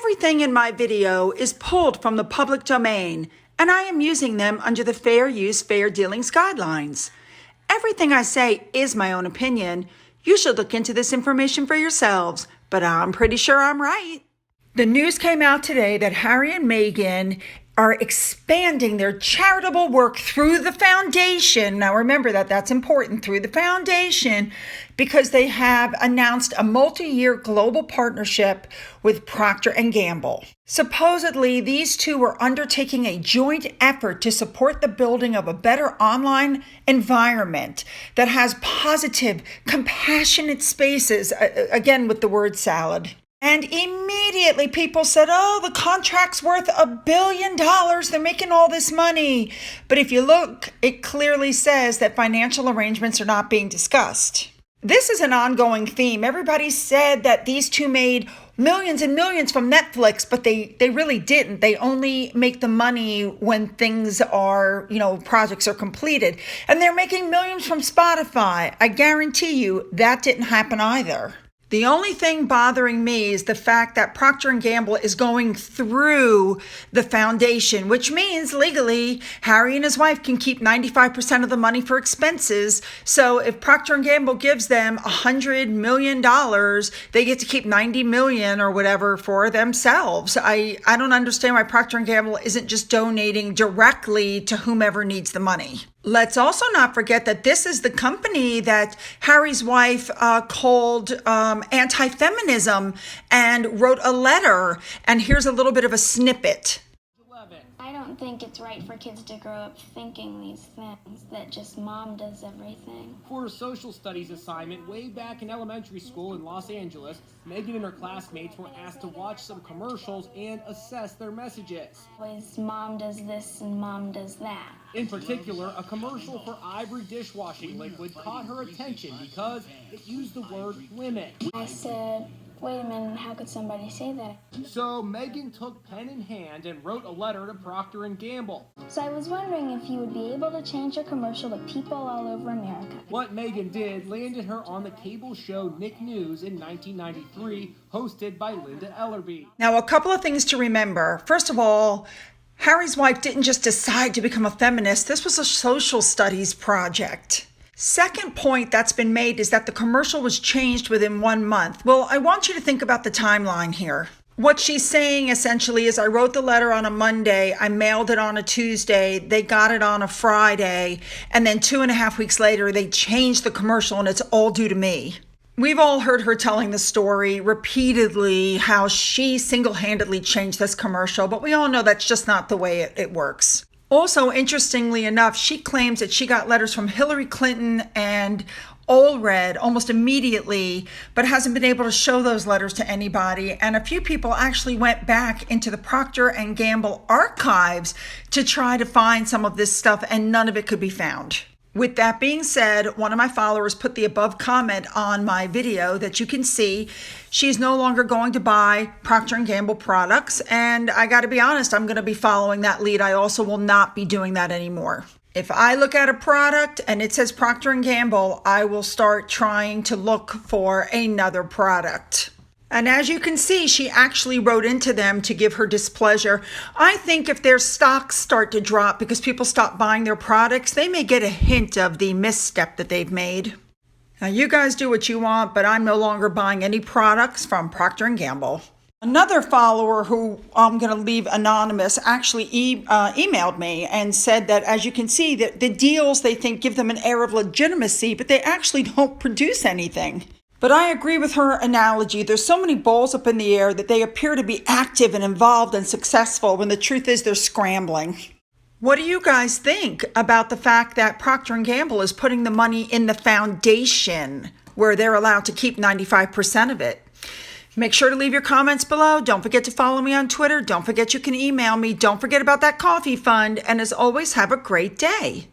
Everything in my video is pulled from the public domain, and I am using them under the Fair Use, Fair Dealings guidelines. Everything I say is my own opinion. You should look into this information for yourselves, but I'm pretty sure I'm right. The news came out today that Harry and Meghan are expanding their charitable work through the foundation. Now remember that's important, through the foundation, because they have announced a multi-year global partnership with Proctor and Gamble. Supposedly, these two are undertaking a joint effort to support the building of a better online environment that has positive, compassionate spaces, again with the word salad. And immediately people said, oh, the contract's worth $1 billion. They're making all this money. But if you look, it clearly says that financial arrangements are not being discussed. This is an ongoing theme. Everybody said that these two made millions and millions from Netflix, but they really didn't. They only make the money when things are, projects are completed. And they're making millions from Spotify. I guarantee you that didn't happen either. The only thing bothering me is the fact that Procter and Gamble is going through the foundation, which means legally Harry and his wife can keep 95% of the money for expenses. So if Procter and Gamble gives them $100 million, they get to keep $90 million or whatever for themselves. I don't understand why Procter and Gamble isn't just donating directly to whomever needs the money. Let's also not forget that this is the company that Harry's wife called anti-feminism and wrote a letter. And here's a little bit of a snippet. I don't think it's right for kids to grow up thinking these things, that just mom does everything. For a social studies assignment way back in elementary school in Los Angeles, Meghan and her classmates were asked to watch some commercials and assess their messages. Always mom does this and mom does that. In particular, a commercial for Ivory dishwashing liquid caught her attention because it used the word women. I said, wait a minute, how could somebody say that? So Meghan took pen in hand and wrote a letter to Procter and Gamble. So I was wondering if you would be able to change your commercial to people all over America. What Meghan did landed her on the cable show Nick News in 1993, hosted by Linda Ellerbee. Now, a couple of things to remember. First of all, Harry's wife didn't just decide to become a feminist. This was a social studies project. Second point that's been made is that the commercial was changed within 1 month. Well, I want you to think about the timeline here. What she's saying essentially is I wrote the letter on a Monday, I mailed it on a Tuesday, they got it on a Friday, and then 2.5 weeks later they changed the commercial and it's all due to me. We've all heard her telling the story repeatedly, how she single-handedly changed this commercial, but we all know that's just not the way it works. Also, interestingly enough, she claims that she got letters from Hillary Clinton and Allred almost immediately, but hasn't been able to show those letters to anybody. And a few people actually went back into the Procter and Gamble archives to try to find some of this stuff, and none of it could be found. With that being said, one of my followers put the above comment on my video that you can see. She's no longer going to buy Procter and Gamble products. And I got to be honest, I'm going to be following that lead. I also will not be doing that anymore. If I look at a product and it says Procter and Gamble, I will start trying to look for another product. And as you can see, she actually wrote into them to give her displeasure. I think if their stocks start to drop because people stop buying their products, they may get a hint of the misstep that they've made. Now, you guys do what you want, but I'm no longer buying any products from Procter and Gamble. Another follower who I'm going to leave anonymous actually emailed me and said that, as you can see, that the deals they think give them an air of legitimacy, but they actually don't produce anything. But I agree with her analogy. There's so many balls up in the air that they appear to be active and involved and successful when the truth is they're scrambling. What do you guys think about the fact that Procter & Gamble is putting the money in the foundation where they're allowed to keep 95% of it? Make sure to leave your comments below. Don't forget to follow me on Twitter. Don't forget you can email me. Don't forget about that coffee fund. And as always, have a great day.